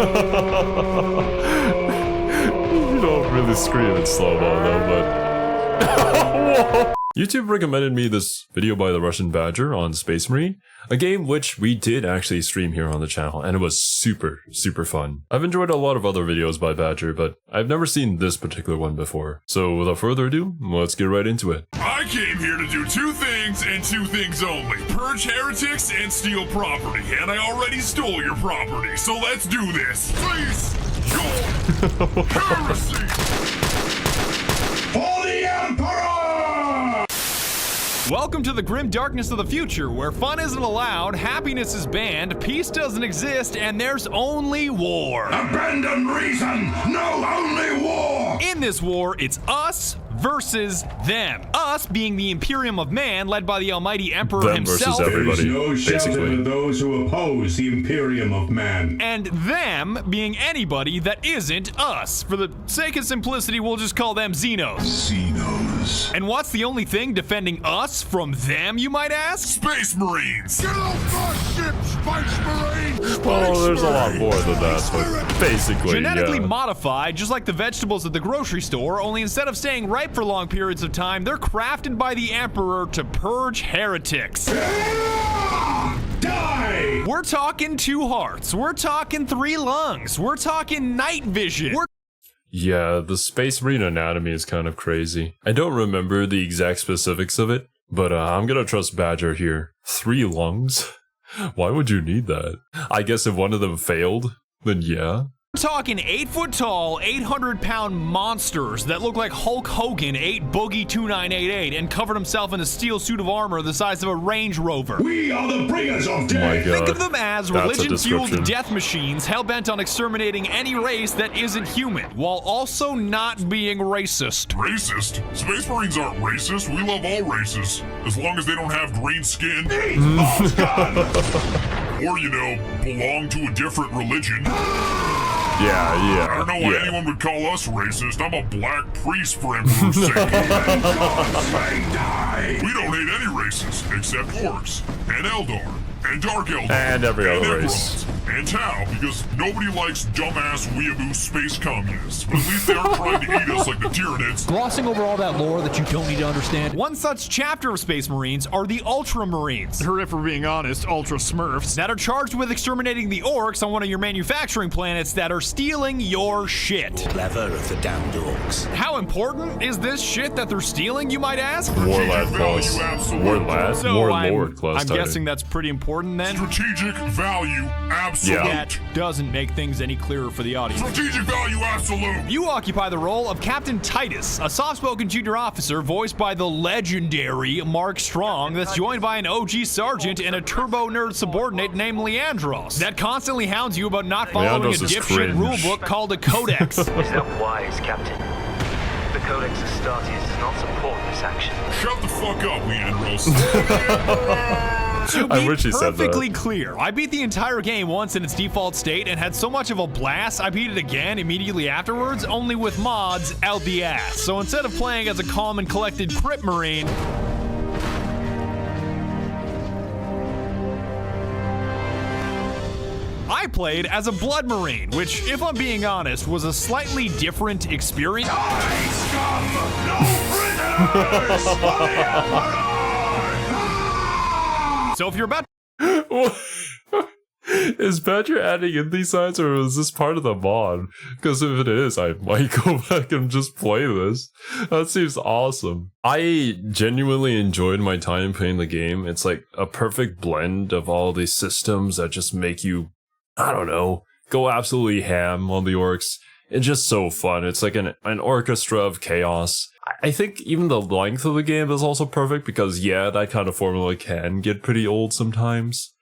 You don't really scream in slow-mo though, but... YouTube recommended me this video by TheRussianBadger on Space Marine, a game which we did actually stream here on the channel, and it was super fun. I've enjoyed a lot of other videos by Badger, but I've never seen this particular one before. So without further ado, let's get right into it. I came here to do two things and two things only. Purge heretics and steal property, and I already stole your property, so let's do this. Face your heresy! For the Emperor! Welcome to the grim darkness of the future, where fun isn't allowed, happiness is banned, peace doesn't exist, and there's only war. Abandon reason! No, only war! In this war, it's us versus them. Us being the Imperium of Man, led by the almighty Emperor Them himself. versus everybody, There is no shelter basically. to those who oppose the Imperium of Man. And them being anybody that isn't us. For the sake of simplicity, we'll just call them Xenos. Xenos. And what's the only thing defending us from them, you might ask? Space Marines! Get off my ship, Space Marine! Well, there's a lot more than that, but basically, Genetically yeah. modified, just like the vegetables at the grocery store, only instead of staying ripe for long periods of time, they're crafted by the Emperor to purge heretics. Die! We're talking 2 hearts, we're talking 3 lungs, we're talking night vision. Yeah, the Space Marine anatomy is kind of crazy. I don't remember the exact specifics of it, but I'm gonna trust Badger here. 3 lungs? Why would you need that? I guess if one of them failed, then yeah. We're talking 8 foot tall, 800-pound monsters that look like Hulk Hogan ate Boogie 2988 and covered himself in a steel suit of armor the size of a Range Rover. We are the bringers of My death! God. Think of them as That's a religion-fueled description. death machines hell-bent on exterminating any race that isn't human, while also not being racist. Racist? Space Marines aren't racist. We love all races. As long as they don't have green skin. Or, you know, belong to a different religion. Yeah, I don't know why yeah. anyone would call us racist. I'm a black priest, for Emperor's sake. We don't hate any races, except orcs, and Eldar, and Dark Eldar, And every other Emeralds, race. and Tau, because nobody likes dumbass weeaboo space communists. But at least they aren't trying to eat us like the Tyranids. Glossing over all that lore that you don't need to understand. One such chapter of Space Marines are the Ultramarines, or if we're being honest, Ultra Smurfs, that are charged with exterminating the orcs on one of your manufacturing planets that are stealing your shit. Clever of the damned orcs. How important is this shit that they're stealing, you might ask? Warlad value, class. absolute. Warlad? So Warlord class I'm title. guessing that's pretty important then. Strategic value, absolute. That doesn't make things any clearer for the audience. Strategic value, absolute. You occupy the role of Captain Titus, a soft-spoken junior officer voiced by the legendary Mark Strong that's joined by an OG sergeant and a turbo-nerd subordinate named Leandros that constantly hounds you about not following Leandros a is dipshit cringe. rulebook called a codex. Is that wise, Captain? The Codex Astartes does not support this action. Shut the fuck up, Leandros. To I be wish he said that. perfectly clear, I beat the entire game once in its default state and had so much of a blast, I beat it again immediately afterwards, only with mods out the ass. So instead of playing as a calm and collected Crypt Marine, I played as a Blood Marine, which, if I'm being honest, was a slightly different experience. So if you're about Is Badger adding in these signs, or is this part of the mod? Because if it is, I might go back and just play this. That seems awesome. I genuinely enjoyed my time playing the game. It's like a perfect blend of all these systems that just make you, I don't know, go absolutely ham on the orcs. It's just so fun. It's like an orchestra of chaos. I think even the length of the game is also perfect because, yeah, that kind of formula can get pretty old sometimes.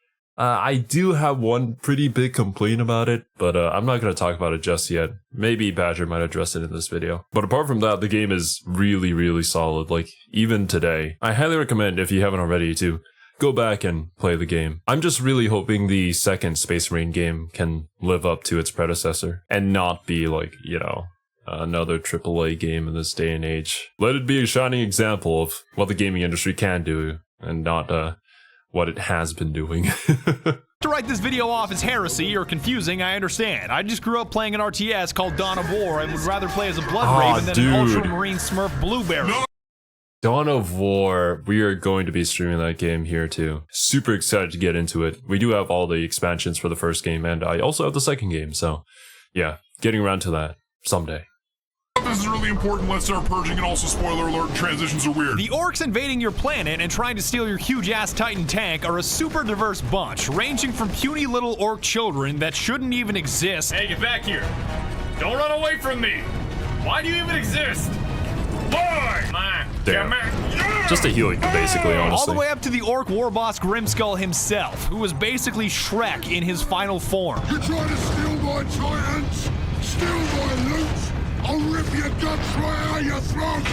I do have one pretty big complaint about it, but I'm not going to talk about it just yet. Maybe Badger might address it in this video. But apart from that, the game is really solid, like, even today. I highly recommend, if you haven't already, to go back and play the game. I'm just really hoping the second Space Marine game can live up to its predecessor, and not be like, you know, another AAA game in this day and age. Let it be a shining example of what the gaming industry can do, and not, what it has been doing. To write this video off as heresy or confusing, I understand. I just grew up playing an RTS called Dawn of War and would rather play as a Blood Raven than an Ultramarine Smurf Blueberry. Dawn of War, we are going to be streaming that game here too. Super excited to get into it. We do have all the expansions for the first game, and I also have the second game, so yeah, getting around to that someday. This is really important. Let's start purging, and also spoiler alert, transitions are weird. The orcs invading your planet and trying to steal your huge-ass Titan tank are a super diverse bunch, ranging from puny little orc children that shouldn't even exist. Hey, get back here. Don't run away from me. Why do you even exist? Why? Damn. Just a healing, basically, honestly. All the way up to the orc war boss Grimskull himself, who was basically Shrek in his final form. You try to steal my Titans? Steal my loot? I'll rip your guts right out your throat!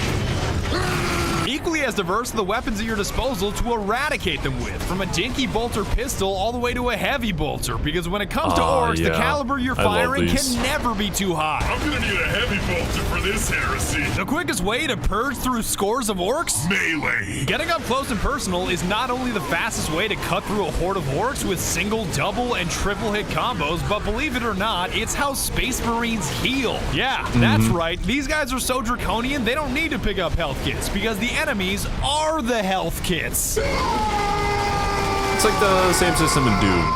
Equally as diverse are the weapons at your disposal to eradicate them with, from a dinky bolter pistol all the way to a heavy bolter, because when it comes to orcs, the caliber you're firing can never be too high. I'm gonna need a heavy bolter for this heresy. The quickest way to purge through scores of orcs? Melee. Getting up close and personal is not only the fastest way to cut through a horde of orcs with single, double, and triple hit combos, but believe it or not, it's how Space Marines heal. Yeah, that's right. These guys are so draconian, they don't need to pick up health kits, because the enemies are the health kits. It's like the same system in Doom.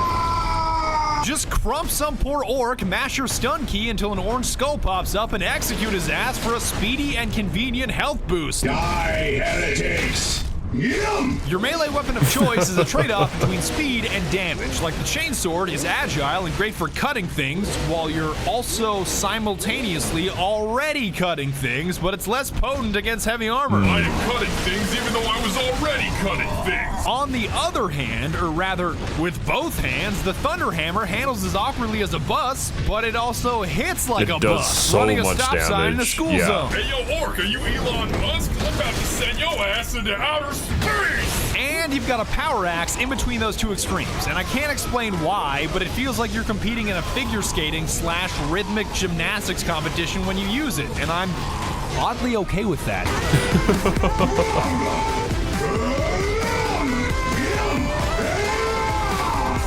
Just crump some poor orc, mash your stun key until an orange skull pops up, and execute his ass for a speedy and convenient health boost. Die, heretics! Yum! Your melee weapon of choice is a trade-off between speed and damage. Like the chainsword is agile and great for cutting things, while you're also simultaneously already cutting things, but it's less potent against heavy armor. I am cutting things even though I was already cutting things. On the other hand, or rather, with both hands, the Thunderhammer handles as awkwardly as a bus, but it also hits like a bus, so running a much stop sign in a damage. school zone. Hey, yo, orc, are you Elon Musk? I'm about to send your ass into outer space! And you've got a power axe in between those two extremes, and I can't explain why, but it feels like you're competing in a figure skating / rhythmic gymnastics competition when you use it, and I'm oddly okay with that.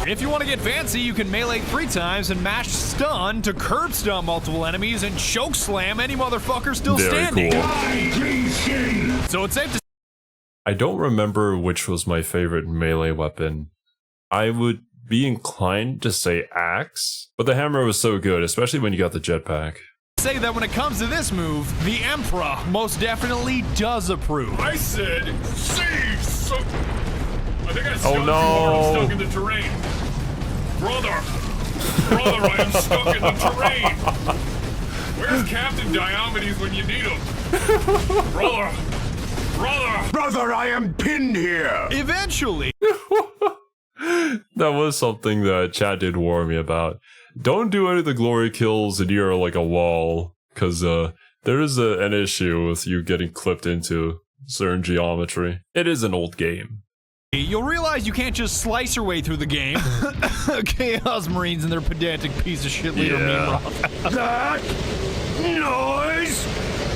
If you want to get fancy, you can melee 3 times and mash stun to curb stun multiple enemies and choke slam any motherfucker still standing. Cool. So it's safe to I don't remember which was my favorite melee weapon. I would be inclined to say axe, but the hammer was so good, especially when you got the jetpack. say that when it comes to this move, the Emperor most definitely does approve. I said, save some. I think I stuck Oh no! I'm stuck in the terrain. Brother, I am stuck in the terrain. Where's Captain Diomedes when you need him? Brother, I am pinned here. Eventually. That was something that Chad did warn me about. Don't do any of the glory kills near like a wall, because there is an issue with you getting clipped into certain geometry. It is an old game. You'll realize you can't just slice your way through the game. Chaos Marines and their pedantic piece of shit leader meme. That noise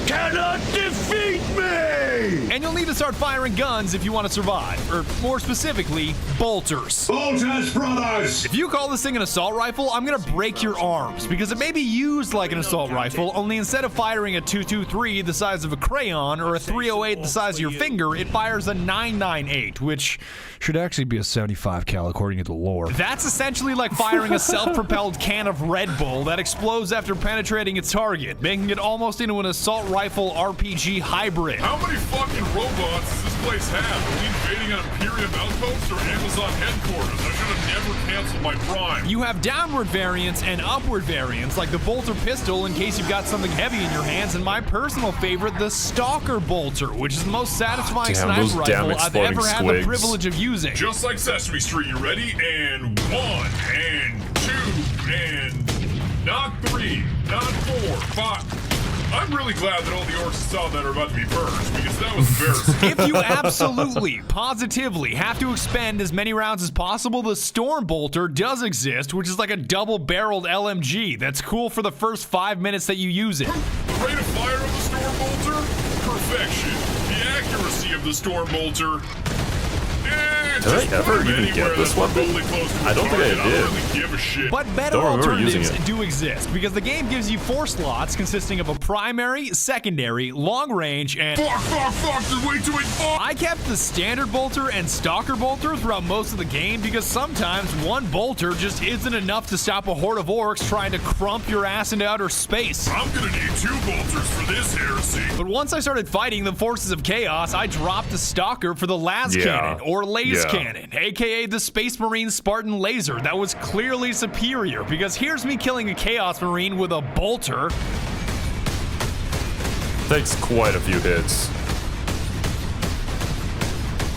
cannot defeat me! And you'll need to start firing guns if you want to survive, or more specifically, bolters. Bolters, brothers! If you call this thing an assault rifle, I'm gonna break your arms, because it may be used like an assault rifle, only instead of firing a 223 the size of a crayon or a 308 the size of your finger, it fires a 998, which should actually be a 75 cal according to the lore. That's essentially like firing a self-propelled can of Red Bull that explodes after penetrating its target, making it almost into an assault rifle RPG hybrid. How many fucking robots does this place have? Are we invading an Imperium outpost or Amazon headquarters? I should have never canceled my Prime. You have downward variants and upward variants, like the bolter pistol in case you've got something heavy in your hands, and my personal favorite, the Stalker bolter, which is the most satisfying sniper rifle I've ever had the privilege of using. Just like Sesame Street, you ready? And 1, and 2, and not 3, not 4, 5. I'm really glad that all the orcs saw that are about to be purged, because that was embarrassing. If you absolutely, positively have to expend as many rounds as possible, the Storm Bolter does exist, which is like a double-barreled LMG that's cool for the first 5 minutes that you use it. The rate of fire of the Storm Bolter? Perfection. The accuracy of the Storm Bolter? can't Did I just ever put even anywhere get this that's weapon? remotely close to a I don't think I target. did. don't really give a shit. But better Don't remember using alternatives it. do exist because the game gives you 4 slots consisting of a primary, secondary, long range, and Fuck, there's way too many fuck. I kept the standard bolter and stalker bolter throughout most of the game because sometimes one bolter just isn't enough to stop a horde of orcs trying to crump your ass into outer space. I'm gonna need 2 bolters for this heresy. But once I started fighting the forces of chaos, I dropped the stalker for the las cannon, or laze cannon, aka the Space Marine Spartan laser that was clearly superior because here's me killing a Chaos Marine with a bolter. Takes quite a few hits.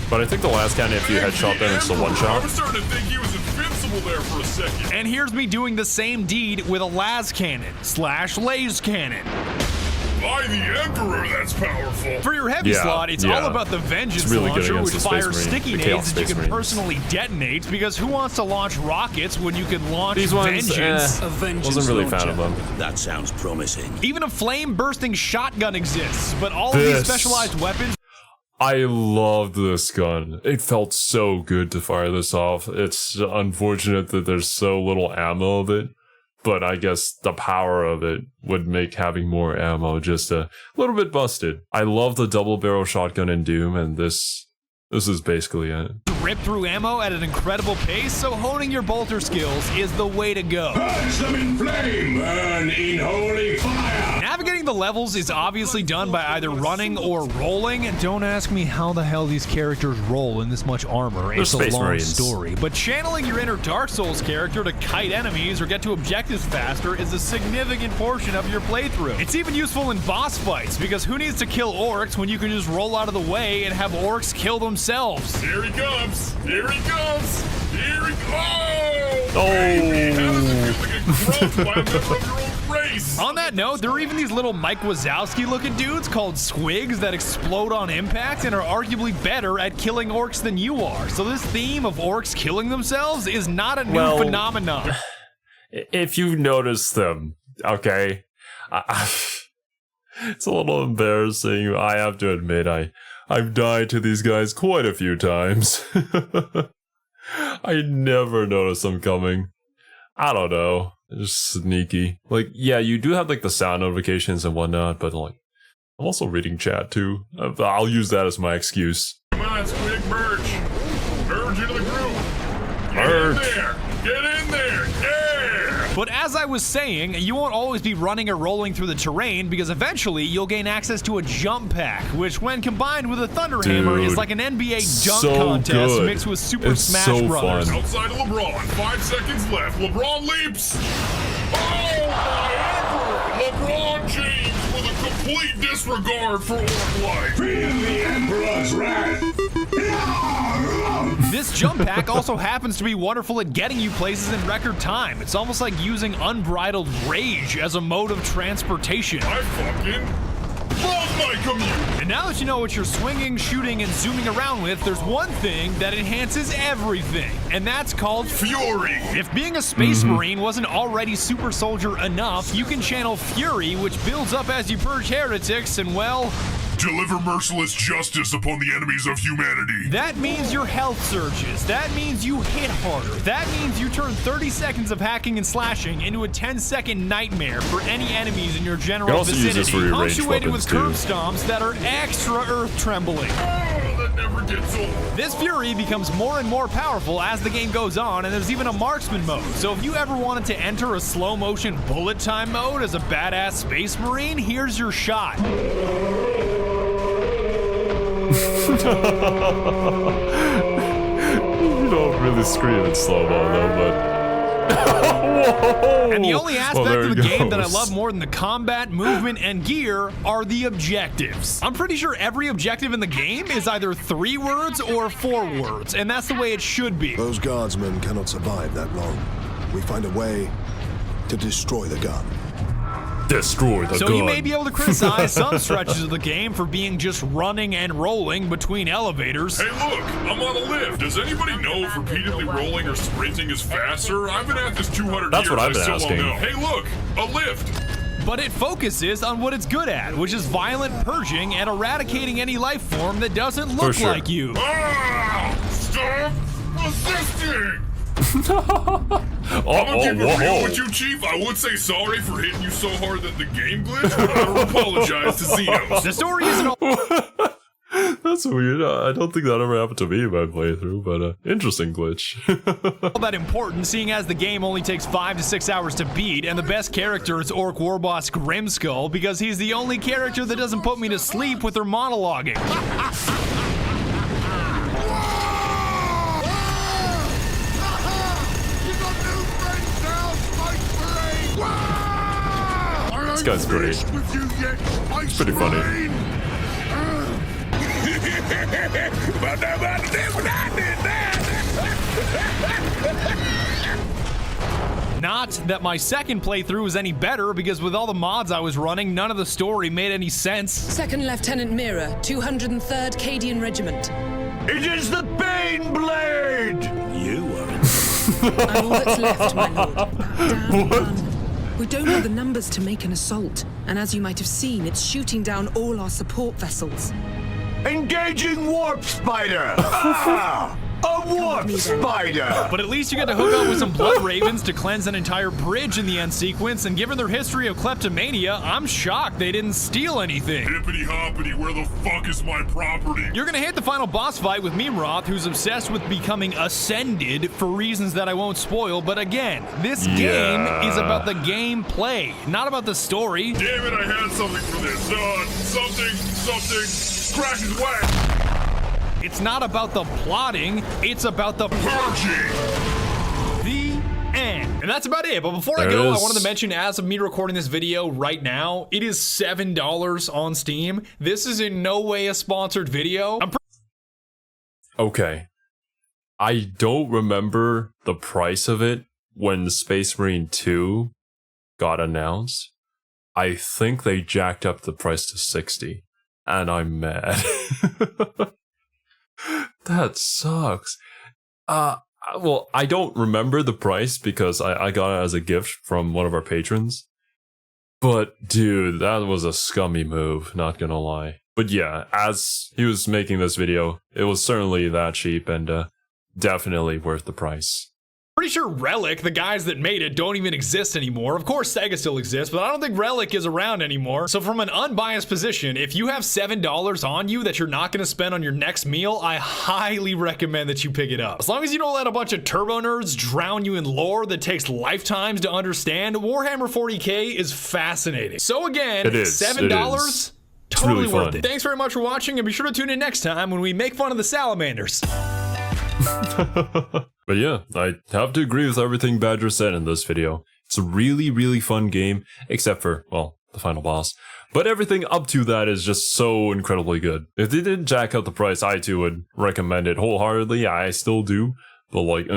But I think the last cannon, if you headshot them, it's a I one-shot. was starting to think he was invincible there for a second. And here's me doing the same deed with a las cannon / laze cannon. By the Emperor, that's powerful. For your heavy slot, it's all about the Vengeance It's really good launcher, against which the Space fires Marine, sticky the Chaos nades that you Space can Marines. personally detonate, because who wants to launch rockets when you can launch These ones, Vengeance? A vengeance wasn't really a fan launcher. of them. That sounds promising. Even a flame-bursting shotgun exists, but all of these This. specialized weapons I loved this gun. It felt so good to fire this off. It's unfortunate that there's so little ammo of it, but I guess the power of it would make having more ammo just a little bit busted. I love the double barrel shotgun in Doom, and this is basically it. rip through ammo at an incredible pace, so honing your bolter skills is the way to go. Purge them in flame, burn in holy fire. Navigating the levels is obviously done by either running or rolling. Don't ask me how the hell these characters roll in this much armor. It's a Space long Marines. story. But channeling your inner Dark Souls character to kite enemies or get to objectives faster is a significant portion of your playthrough. It's even useful in boss fights, because who needs to kill orcs when you can just roll out of the way and have orcs kill themselves? Here he comes! Here he comes! Here he goes! Oh. Baby, how does it feel to get crushed by a member of your own race? On that note, there are even these little Mike Wazowski looking dudes called squigs that explode on impact and are arguably better at killing orcs than you are. So this theme of orcs killing themselves is not a new phenomenon. If you notice them, okay, it's a little embarrassing. I have to admit, I've died to these guys quite a few times. I never notice them coming. I don't know. They're just sneaky. Like, yeah, you do have like the sound notifications and whatnot, but like, I'm also reading chat too. I'll use that as my excuse. Come on, Squig, merge! Merge into the group! Merge. Get in there! Get in there! Yeah! But as I was saying, you won't always be running or rolling through the terrain, because eventually you'll gain access to a jump pack, which when combined with a Thunderhammer Dude, is like an NBA dunk so contest good. mixed with Super It's Smash so Brothers. fun. Outside of LeBron, 5 seconds left. LeBron leaps! Oh, my Emperor! LeBron James with a complete disregard for orc life. Feel the Emperor's wrath. This jump pack also happens to be wonderful at getting you places in record time. It's almost like using unbridled rage as a mode of transportation. I fucking love my commute! And now that you know what you're swinging, shooting, and zooming around with, there's one thing that enhances everything, and that's called Fury! If being a Space Marine wasn't already super soldier enough, you can channel Fury, which builds up as you purge heretics, and well, Deliver merciless justice upon the enemies of humanity. that means your health surges. That means you hit harder. That means you turn 30 seconds of hacking and slashing into a 10-second nightmare for any enemies in your You general can also use vicinity, this for your ranged punctuated with weapons, curb stomps that are extra earth-trembling. Oh, that never gets old. This Fury becomes more and more powerful as the game goes on, and there's even a marksman mode. So if you ever wanted to enter a slow-motion bullet time mode as a badass Space Marine, here's your shot. You don't really scream in slow-mo though, but... Whoa! And the only aspect there of the it game that I goes. love more than the combat, movement, and gear are the objectives. I'm pretty sure every objective in the game is either 3 words or 4 words, and that's the way it should be. Those guardsmen cannot survive that long. We find a way to destroy the gun. Destroy the So gun. you may be able to criticize some stretches of the game for being just running and rolling between elevators. Hey, look, I'm on a lift. Does anybody know if repeatedly rolling or sprinting is faster? I've been at this 200 That's years. what I've been I still asking. won't know. Hey, look, a lift. But it focuses on what it's good at, which is violent purging and eradicating any life form that doesn't look sure. like you. Ah! Stop Stop resisting! I'm gonna keep it real with you, Chief. I would say sorry for hitting you so hard that the game glitched, but I will apologize to Xenos. The story isn't all That's weird. I don't think that ever happened to me in my playthrough, but interesting glitch. that important, seeing as the game only takes 5 to 6 hours to beat, and the best character is Orc Warboss Grimskull, because he's the only character that doesn't put me to sleep with her monologuing. This guy's great. It's pretty funny. Not that my second playthrough was any better, because with all the mods I was running, none of the story made any sense. Second Lieutenant Mira, 203rd Cadian Regiment. It is the Bane Blade! You are I'm all that's left, my lord. Damn gun. We don't have the numbers to make an assault, and as you might have seen, it's shooting down all our support vessels. engaging Warp Spider! Ah! A Warp Spider! But at least you get to hook up with some Blood Ravens to cleanse an entire bridge in the end sequence, and given their history of kleptomania, I'm shocked they didn't steal anything. Hippity hoppity, where the fuck is my property? You're gonna hit the final boss fight with Mimroth, who's obsessed with becoming ascended for reasons that I won't spoil, but again, this game is about the gameplay, not about the story. Damn it, I had something for this. Something, crack his way. It's not about the plotting, it's about the purging. The end. And that's about it. But before I go, I wanted to mention, as of me recording this video right now, it is $7 on Steam. This is in no way a sponsored video. Okay. I don't remember the price of it when Space Marine 2 got announced. I think they jacked up the price to $60, and I'm mad. That sucks. Well, I don't remember the price because I got it as a gift from one of our patrons. But dude, that was a scummy move, not gonna lie. But yeah, as he was making this video, it was certainly that cheap and definitely worth the price. Pretty sure Relic, the guys that made it, don't even exist anymore. Of course, Sega still exists, but I don't think Relic is around anymore. So from an unbiased position, if you have $7 on you that you're not going to spend on your next meal, I highly recommend that you pick it up. As long as you don't let a bunch of turbo nerds drown you in lore that takes lifetimes to understand, Warhammer 40k is fascinating. So again, $7, totally really worth it. Thanks very much for watching, and be sure to tune in next time when we make fun of the salamanders. But yeah, I have to agree with everything Badger said in this video. It's a really, really fun game, except for, well, the final boss. But everything up to that is just so incredibly good. If they didn't jack up the price, I too would recommend it wholeheartedly. I still do. But like,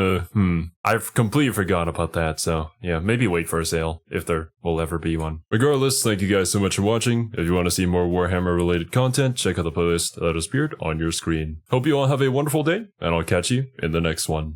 I've completely forgotten about that, so yeah, maybe wait for a sale, if there will ever be one. Regardless, thank you guys so much for watching. If you want to see more Warhammer related content, check out the playlist that has appeared on your screen. Hope you all have a wonderful day, and I'll catch you in the next one.